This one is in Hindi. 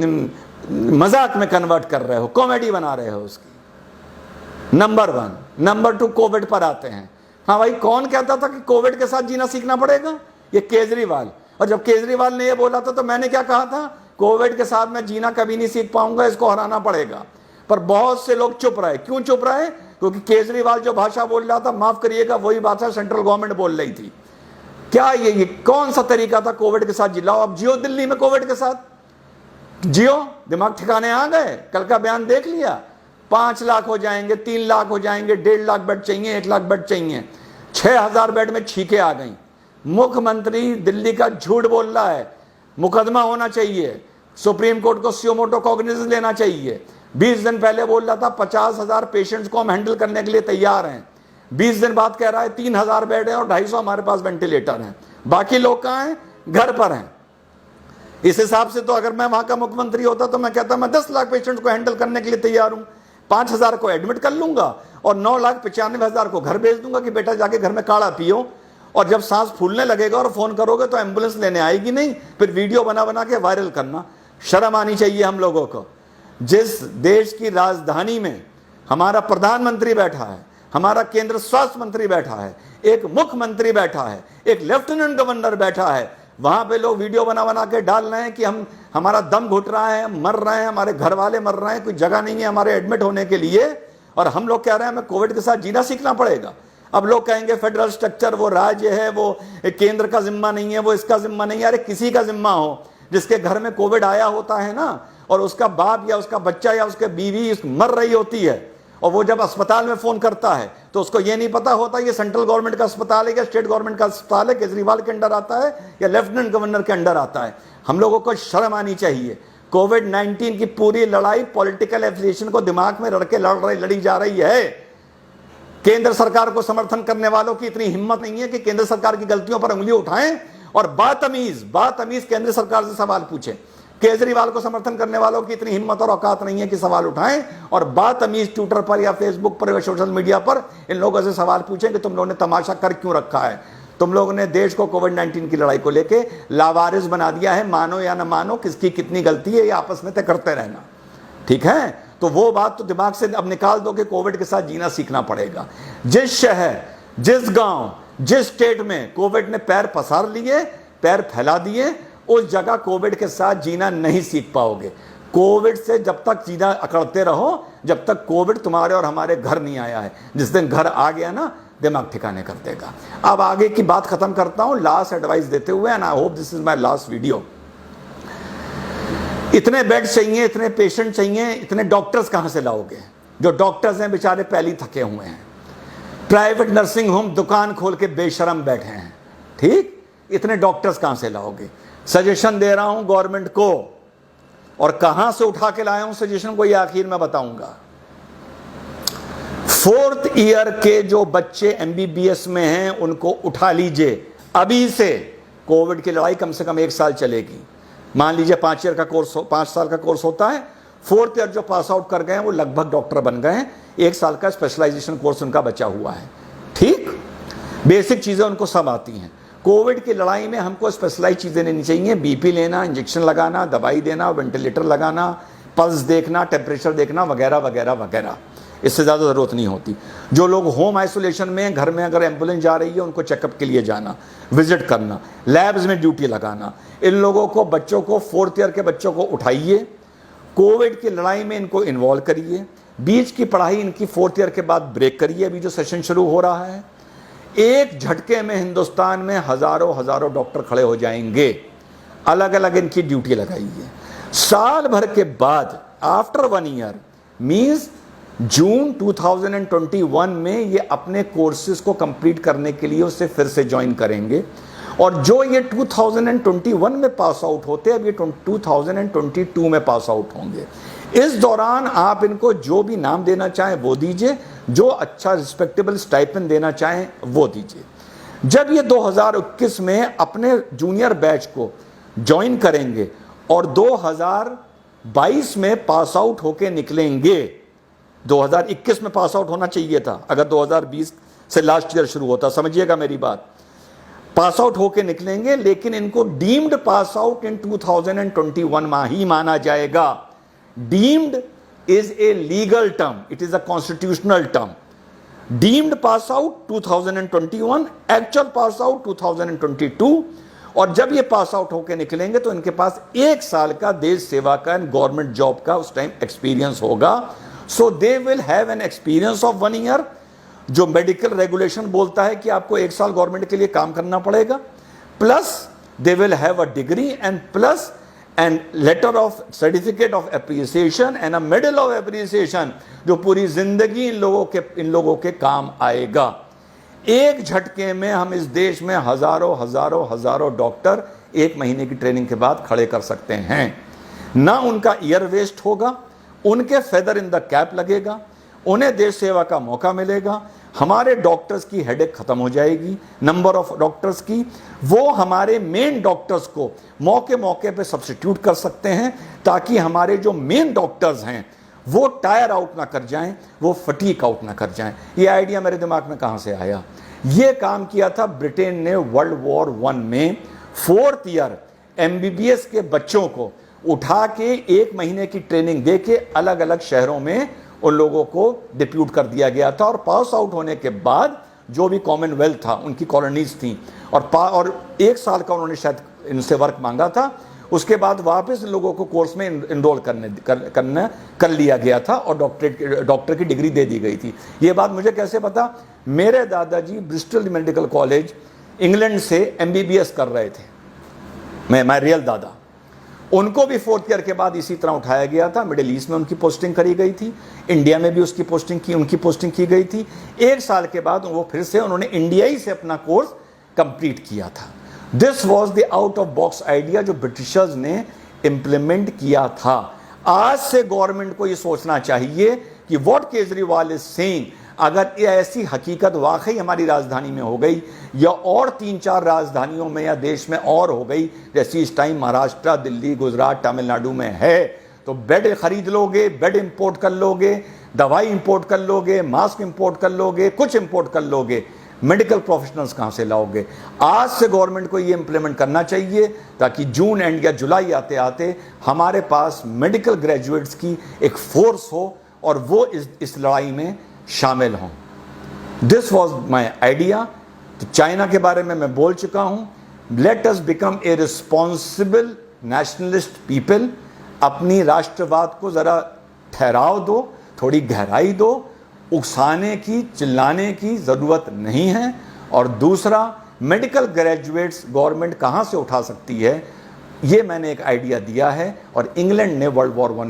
मजाक में कन्वर्ट कर रहे हो, कॉमेडी बना रहे हो उसकी। नंबर 1। नंबर 2, कोविड पर आते हैं। हाँ भाई, कौन कहता था कि कोविड के साथ जीना सीखना पड़ेगा? ये केजरीवाल। और जब केजरीवाल ने ये बोला था तो मैंने क्या कहा था? कोविड के साथ मैं जीना कभी नहीं सीख पाऊंगा, इसको हराना पड़ेगा। पर बहुत से लोग चुप रहे। क्यों चुप रहे? क्योंकि केजरीवाल जो भाषा बोल रहा था, माफ करिएगा, वही भाषा सेंट्रल गवर्नमेंट बोल रही थी। क्या ये कौन सा तरीका था कोविड के साथ जिलाओ? अब जियो दिल्ली में कोविड के साथ, जियो, दिमाग ठिकाने आ गए। कल का बयान देख लिया, 5 लाख हो जाएंगे, 3 लाख हो जाएंगे, 1.5 लाख बेड चाहिए, 1 लाख बेड चाहिए, 6,000 बेड में छींके आ गई। मुख्यमंत्री दिल्ली का झूठ बोल रहा है। मुकदमा होना चाहिए, सुप्रीम कोर्ट को सुओ मोटो कॉग्निजेंस लेना चाहिए। 20 दिन पहले बोल रहा था 50,000 पेशेंट्स को हम हैंडल करने के लिए तैयार हैं। 20 दिन बाद कह रहा है 3,000 बेड है और 250 हमारे पास वेंटिलेटर हैं। बाकी लोग कहाँ हैं? घर पर हैं। इस हिसाब से तो अगर मैं वहां का मुख्यमंत्री होता तो मैं कहता मैं 10 लाख पेशेंट्स को हैंडल करने के लिए तैयार हूं। 5,000 को एडमिट कर लूंगा और 9,95,000 को घर भेज दूंगा कि बेटा जाके घर में काढ़ा पियो। और जब सांस फूलने लगेगा और फोन करोगे तो एम्बुलेंस लेने आएगी नहीं, फिर वीडियो बना बना के वायरल करना। शर्म आनी चाहिए हम लोगों को। जिस देश की राजधानी में हमारा प्रधानमंत्री बैठा है, हमारा केंद्र स्वास्थ्य मंत्री बैठा है, एक मुख्यमंत्री बैठा है, एक लेफ्टिनेंट गवर्नर बैठा है, वहां पे लोग वीडियो बना बना के डाल रहे हैं कि हमारा दम घुट रहा है, मर रहे हैं, हमारे घर वाले मर रहे हैं, कोई जगह नहीं है हमारे एडमिट होने के लिए। और हम लोग कह रहे हैं हमें कोविड के साथ जीना सीखना पड़ेगा। अब लोग कहेंगे फेडरल स्ट्रक्चर, वो राज्य है, वो केंद्र का जिम्मा नहीं है, वो इसका जिम्मा नहीं है। अरे किसी का जिम्मा हो, जिसके घर में कोविड आया होता है ना, और उसका बाप या उसका बच्चा या उसके बीवी मर रही होती है, और वो जब अस्पताल में फोन करता है तो उसको ये नहीं पता होता ये सेंट्रल गवर्नमेंट का अस्पताल है या स्टेट गवर्नमेंट का अस्पताल है, केजरीवाल के अंडर आता है या लेफ्टिनेंट गवर्नर के अंडर आता है। हम लोगों को शर्म आनी चाहिए। कोविड-19 की पूरी लड़ाई पॉलिटिकल एफिलिएशन को दिमाग में रख के लड़ी जा रही है। केंद्र सरकार को समर्थन करने वालों की इतनी हिम्मत नहीं है कि केंद्र सरकार की गलतियों पर उंगली उठाएं और बातमीज केंद्र सरकार से सवाल पूछें। केजरीवाल को समर्थन करने वालों की इतनी हिम्मत और औकात नहीं है कि सवाल उठाएं और बातमीज ट्विटर पर या फेसबुक पर या सोशल मीडिया पर इन लोगों से सवाल पूछें कि तुम लोगों ने तमाशा कर क्यों रखा है। तुम लोगों ने देश को कोविड-19 की लड़ाई को लेके लावारिस बना दिया है। मानो या न मानो, किसकी कितनी गलती है ये आपस में तय करते रहना, ठीक है? तो वो बात तो दिमाग से अब निकाल दो कि कोविड के साथ जीना सीखना पड़ेगा। जिस शहर, जिस गांव, जिस स्टेट में कोविड ने पैर पसार लिए, पैर फैला दिए, उस जगह कोविड के साथ जीना नहीं सीख पाओगे। कोविड से जब तक जीना अकड़ते रहो, जब तक कोविड तुम्हारे और हमारे घर नहीं आया है। जिस दिन घर आ गया ना, दिमाग ठिकाने कर देगा। अब आगे की बात खत्म करता हूं लास्ट एडवाइस देते हुए, and I hope this is my last video. इतने बेड चाहिए, इतने पेशेंट चाहिए, इतने डॉक्टर्स कहां से लाओगे? जो डॉक्टर्स हैं बेचारे पहले ही थके हुए हैं। प्राइवेट नर्सिंग होम दुकान खोल के बेशरम बैठे हैं, ठीक? इतने डॉक्टर्स कहां से लाओगे? सजेशन दे रहा हूं गवर्नमेंट को, और कहां से उठा के लाया हूं सजेशन को ये आखिर में बताऊंगा। 4th ईयर के जो बच्चे MBBS में हैं उनको उठा लीजिए अभी से। कोविड की लड़ाई कम से कम 1 साल चलेगी। मान लीजिए 5 साल का कोर्स होता है। 4th ईयर जो पास आउट कर गए हैं वो लगभग डॉक्टर बन गए हैं। 1 साल का स्पेशलाइजेशन कोर्स उनका बचा हुआ है, ठीक? बेसिक चीजें उनको सब आती हैं। कोविड की लड़ाई में हमको स्पेशलाइज चीजें लेनी चाहिए। बीपी लेना, इंजेक्शन लगाना, दवाई देना, वेंटिलेटर लगाना, पल्स देखना, टेम्परेचर देखना, वगैरह वगैरह वगैरह। इससे ज़्यादा ज़रूरत नहीं होती। जो लोग होम आइसोलेशन में, घर में अगर एम्बुलेंस जा रही है उनको चेकअप के लिए जाना, विजिट करना, लैब्स में ड्यूटी लगाना। इन लोगों को, बच्चों को, 4th ईयर के बच्चों को उठाइए, कोविड की लड़ाई में इनको इन्वॉल्व करिए। बीच की पढ़ाई इनकी 4th ईयर के बाद ब्रेक करिए। अभी जो सेशन शुरू हो रहा है, एक झटके में हिंदुस्तान में हजारों डॉक्टर खड़े हो जाएंगे। अलग अलग इनकी ड्यूटी लगाइए। साल भर के बाद, आफ्टर 1 ईयर मीन्स जून 2021 में ये अपने कोर्सेज को कंप्लीट करने के लिए उससे फिर से ज्वाइन करेंगे। और जो ये 2021 में पास आउट होते हैं, अब ये 2022 में पास आउट होंगे। इस दौरान आप इनको जो भी नाम देना चाहें वो दीजिए, जो अच्छा रिस्पेक्टेबल स्टाइपेंड देना चाहें वो दीजिए। जब ये 2021 में अपने जूनियर बैच को ज्वाइन करेंगे और 2022 में पास आउट होके निकलेंगे, 2021 में पास आउट होना चाहिए था अगर 2020 से लास्ट ईयर शुरू होता, समझिएगा मेरी बात। पास आउट होके निकलेंगे, लेकिन इनको डीम्ड पास आउट इन 2021 ही माना जाएगा। Deemed is a legal term, it is a constitutional term. Deemed pass out 2021, actual pass out 2022। और जब ये पास आउट होके निकलेंगे तो इनके पास 1 साल का देश सेवा का एंड गवर्नमेंट जॉब का उस टाइम एक्सपीरियंस होगा। So they will have an experience of 1 year. जो मेडिकल रेगुलेशन बोलता है कि आपको 1 साल गवर्नमेंट के लिए काम करना पड़ेगा, plus they will have a degree and plus and later of certificate of appreciation and a medal of appreciation, जो पूरी जिंदगी इन लोगों के काम आएगा। एक झटके में हम इस देश में हजारों डॉक्टर 1 महीने की ट्रेनिंग के बाद खड़े कर सकते हैं। ना उनका ईयर वेस्ट होगा, उनके फेदर इन द कैप लगेगा, उन्हें देश सेवा का मौका मिलेगा। हमारे डॉक्टर्स की हेडेक खत्म हो जाएगी, नंबर ऑफ डॉक्टर्स की। वो हमारे मेन डॉक्टर्स को मौके पे सब्स्टिट्यूट कर सकते हैं, ताकि हमारे जो मेन डॉक्टर्स हैं वो टायर आउट ना कर जाएं, वो फटीक आउट ना कर जाएं। ये आइडिया मेरे दिमाग में कहां से आया? ये काम किया था ब्रिटेन ने वर्ल्ड वॉर 1 में। 4th ईयर MBBS के बच्चों को उठा के 1 महीने की ट्रेनिंग दे के अलग अलग शहरों में उन लोगों को डिप्यूट कर दिया गया था। और पास आउट होने के बाद जो भी कॉमनवेल्थ था, उनकी कॉलोनीज थी, और 1 साल का उन्होंने शायद इनसे वर्क मांगा था। उसके बाद वापस लोगों को कोर्स में इनरोल कर लिया गया था और डॉक्टर की डिग्री दे दी गई थी। ये बात मुझे कैसे पता? मेरे दादाजी ब्रिस्टल मेडिकल कॉलेज इंग्लैंड से MBBS कर रहे थे। मैं रियल दादा, उनको भी 4th ईयर के बाद इसी तरह उठाया गया था। मिडिल ईस्ट में उनकी पोस्टिंग करी गई थी, इंडिया में भी उनकी पोस्टिंग की गई थी। 1 साल के बाद वो फिर से उन्होंने इंडिया ही से अपना कोर्स कंप्लीट किया था। This was the out of box idea जो ब्रिटिशर्स ने इंप्लीमेंट किया था। आज से गवर्नमेंट को ये सोचना चाहिए कि व्हाट केजरीवाल इज सेइंग, अगर ये ऐसी हकीकत वाकई हमारी राजधानी में हो गई या और 3-4 राजधानियों में या देश में और हो गई, जैसी इस टाइम महाराष्ट्र, दिल्ली, गुजरात, तमिलनाडु में है, तो बेड खरीद लोगे, बेड इंपोर्ट कर लोगे, दवाई इंपोर्ट कर लोगे, मास्क इंपोर्ट कर लोगे, कुछ इंपोर्ट कर लोगे, मेडिकल प्रोफेशनल्स कहां से लाओगे? आज से गवर्नमेंट को ये इंप्लीमेंट करना चाहिए, ताकि जून एंड या जुलाई आते आते हमारे पास मेडिकल ग्रेजुएट्स की एक फोर्स हो और वो इस लड़ाई में शामिल हों। This was my idea. तो चाइना के बारे में मैं बोल चुका हूं। Let us become a responsible nationalist people. अपनी राष्ट्रवाद को जरा ठहराव दो, थोड़ी गहराई दो, उकसाने की, चिल्लाने की जरूरत नहीं है। और दूसरा, मेडिकल ग्रेजुएट्स गवर्नमेंट कहां से उठा सकती है, ये मैंने एक आइडिया दिया है। और इंग्लैंड ने वर्ल्ड वॉर 1